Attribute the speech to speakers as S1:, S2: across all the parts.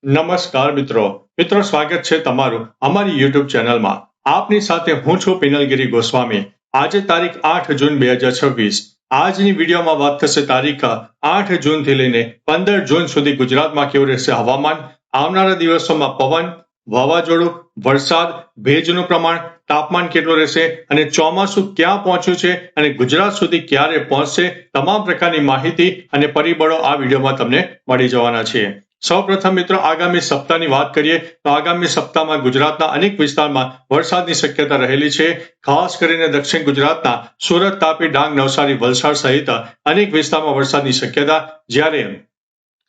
S1: નમસ્કાર મિત્રો સ્વાગત છે તમારું અમારી યુટ્યુબ ચેનલમાં। આપની સાથે હું છું પિનલગીરી ગોસ્વામી। આજે તારીખ 8 જૂન 2026। આજની વિડીયોમાં વાત થશે તારીખ 8 જૂનથી લઈને 15 જૂન સુધી ગુજરાતમાં કેવું રહેશે હવામાન, આવનારા દિવસોમાં પવન, વાવાઝોડું, વરસાદ, ભેજનું પ્રમાણ, તાપમાન કેટલું રહેશે અને ચોમાસું ક્યાં પહોંચ્યું છે અને ગુજરાત સુધી ક્યારે પહોંચશે, તમામ પ્રકારની માહિતી અને પરિબળો આ વિડીયોમાં તમને મળી જવાના છે। સૌપ્રથમ મિત્રો આગામી સપ્તાહની વાત કરીએ તો આગામી સપ્તાહમાં ગુજરાતના અનેક વિસ્તારમાં વરસાદની શક્યતા રહેલી છે। ખાસ કરીને દક્ષિણ ગુજરાતના સુરત, તાપી, ડાંગ, નવસારી, વલસાડ સહિત અનેક વિસ્તારમાં વરસાદની શક્યતા, જ્યારે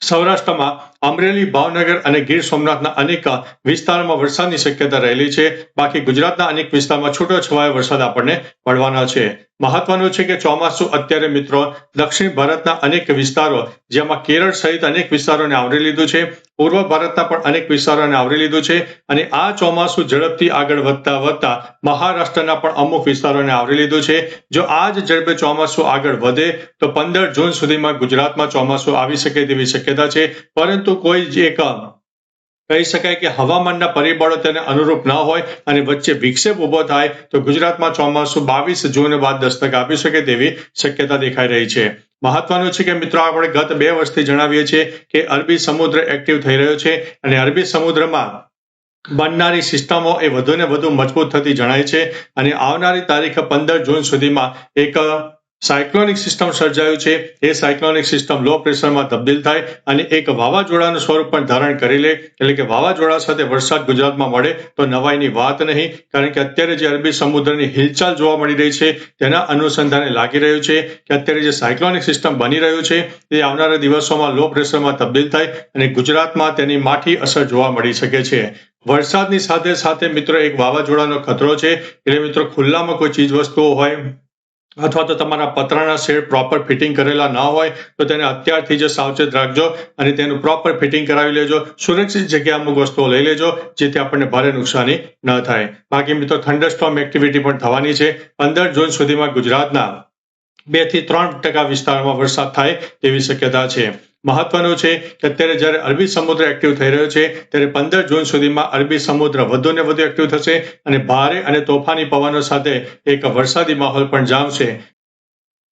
S1: સૌરાષ્ટ્રમાં અમરેલી, ભાવનગર અને ગીર સોમનાથના અનેક વિસ્તારોમાં વરસાદની શક્યતા રહેલી છે। બાકી ગુજરાતના અનેક વિસ્તારમાં છૂટોછવાયો વરસાદ આપણને પડવાના છે। મહત્વનું છે કે ચોમાસું અત્યારે મિત્રો દક્ષિણ ભારતના અનેક વિસ્તારો, જેમાં કેરળ સહિત અનેક વિસ્તારોને આવરી લીધું છે, પૂર્વ ભારતના પણ અનેક વિસ્તારોને આવરી લીધું છે અને આ ચોમાસું ઝડપથી આગળ વધતા મહારાષ્ટ્રના પણ અમુક વિસ્તારોને આવરી લીધું છે। જો આ જ ઝડપે ચોમાસું આગળ વધે તો 15 જૂન સુધીમાં ગુજરાતમાં ચોમાસું આવી શકે તેવી શક્યતા છે, પરંતુ કોઈ જ એક કહી શકાય કે હવામાનના પરિબળો તેને અનુરૂપ ન હોય અને વચ્ચે વિક્ષેપ ઊભો થાય તો ગુજરાતમાં ચોમાસું 22 જૂન બાદ દસ્તક આપી શકે તેવી શક્યતા દેખાઈ રહી છે। મહત્વનું છે કે મિત્રો આપણે ગત 2 વર્ષથી જણાવીએ છીએ કે અરબી સમુદ્ર એક્ટિવ થઈ રહ્યો છે અને અરબી સમુદ્રમાં બનનારી સિસ્ટમો એ વધુને વધુ મજબૂત થતી જણાય છે અને આવનારી તારીખ 15 જૂન સુધીમાં એક સાયક્લોનિક સિસ્ટમ સર્જાયું છે। એ સાયક્લોનિક સિસ્ટમ લો પ્રેશરમાં તબદીલ થાય અને એક વાવાઝોડાનું સ્વરૂપ પણ ધારણ કરી લે, એટલે કે વાવાઝોડા સાથે વરસાદ ગુજરાતમાં મળે તો નવાઈની વાત નહીં, કારણ કે અત્યારે જે અરબી સમુદ્રની હિલચાલ જોવા મળી રહી છે તેના અનુસંધાને લાગી રહ્યું છે કે અત્યારે જે સાયક્લોનિક સિસ્ટમ બની રહ્યું છે તે આવનારા દિવસોમાં લો પ્રેશરમાં તબદીલ થાય અને ગુજરાતમાં તેની માઠી અસર જોવા મળી શકે છે। વરસાદની સાથે સાથે મિત્રો એક વાવાઝોડાનો ખતરો છે, એટલે મિત્રો ખુલ્લામાં કોઈ ચીજ વસ્તુઓ હોય અથવા તો તમારા પતરાના શેડ પ્રોપર ફિટિંગ કરેલા ન હોય તો તેને અત્યારથી જ સાવચેત રાખજો અને તેનું પ્રોપર ફિટિંગ કરાવી લેજો। સુરક્ષિત જગ્યાએ અમુક વસ્તુઓ લઈ લેજો જેથી આપણને ભારે નુકસાની ન થાય। બાકી મિત્રો થંડરસ્ટોર્મ એક્ટિવિટી પણ થવાની છે। 15 જૂન સુધીમાં ગુજરાતના 2 થી 3% વિસ્તારોમાં વરસાદ થાય તેવી શક્યતા છે। મહત્વનું છે કે અત્યારે જ્યારે અરબી સમુદ્ર એક્ટિવ થઈ રહ્યો છે ત્યારે 15 જૂન સુધીમાં અરબી સમુદ્ર વધુને વધુ એક્ટિવ થશે અને ભારે અને તોફાની પવનો સાથે એક વરસાદી માહોલ પણ જામશે।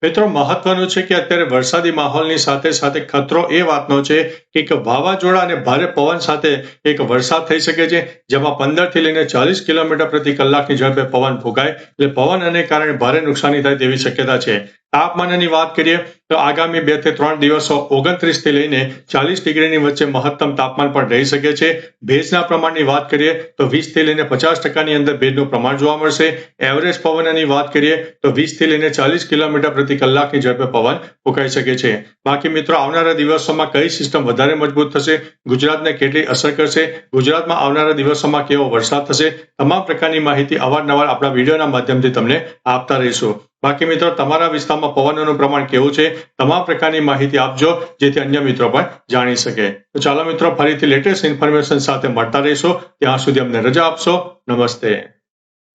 S1: મિત્રો મહત્વનું છે કે અત્યારે વરસાદી માહોલની સાથે સાથે ખતરો એ વાતનો છે કે એક વાવાઝોડા અને ભારે પવન સાથે એક વરસાદ થઈ શકે છે, જેમાં 15 થી લઈને 40 કિલોમીટર પ્રતિ કલાકની ઝડપે પવન ફૂંકાય, એટલે પવનને કારણે ભારે નુકસાની થાય તેવી શક્યતા છે। તાપમાનની વાત કરીએ તો આગામી 2 થી 3 દિવસો 29 થી લઈને 40 ડિગ્રીની વચ્ચે મહત્તમ તાપમાન પણ રહી શકે છે। ભેજના પ્રમાણની વાત કરીએ તો 20 થી લઈને 50% અંદર ભેજનું પ્રમાણ જોવા મળશે। એવરેજ પવનની વાત કરીએ તો 20 થી લઈને 40 કિલોમીટર પ્રતિ કલાકની ઝડપે પવન ફૂંકાઈ શકે છે। બાકી મિત્રો આવનારા દિવસોમાં કઈ સિસ્ટમ વધારે મજબૂત થશે, ગુજરાતને કેટલી અસર કરશે, ગુજરાતમાં આવનારા દિવસોમાં કેવો વરસાદ થશે, તમામ પ્રકારની માહિતી અવારનવાર આપણા વિડીયોના માધ્યમથી તમને આપતા રહીશું। બાકી મિત્રો તમારા વિસ્તારમાં પવનનું પ્રમાણ કેવું છે, તમામ પ્રકારની માહિતી આપજો જેથી અન્ય મિત્રો પણ જાણી શકે। તો ચાલો મિત્રો ફરીથી લેટેસ્ટ ઇન્ફોર્મેશન સાથે મળતા રહીશું, ત્યાં સુધી અમને રજા આપશો। નમસ્તે।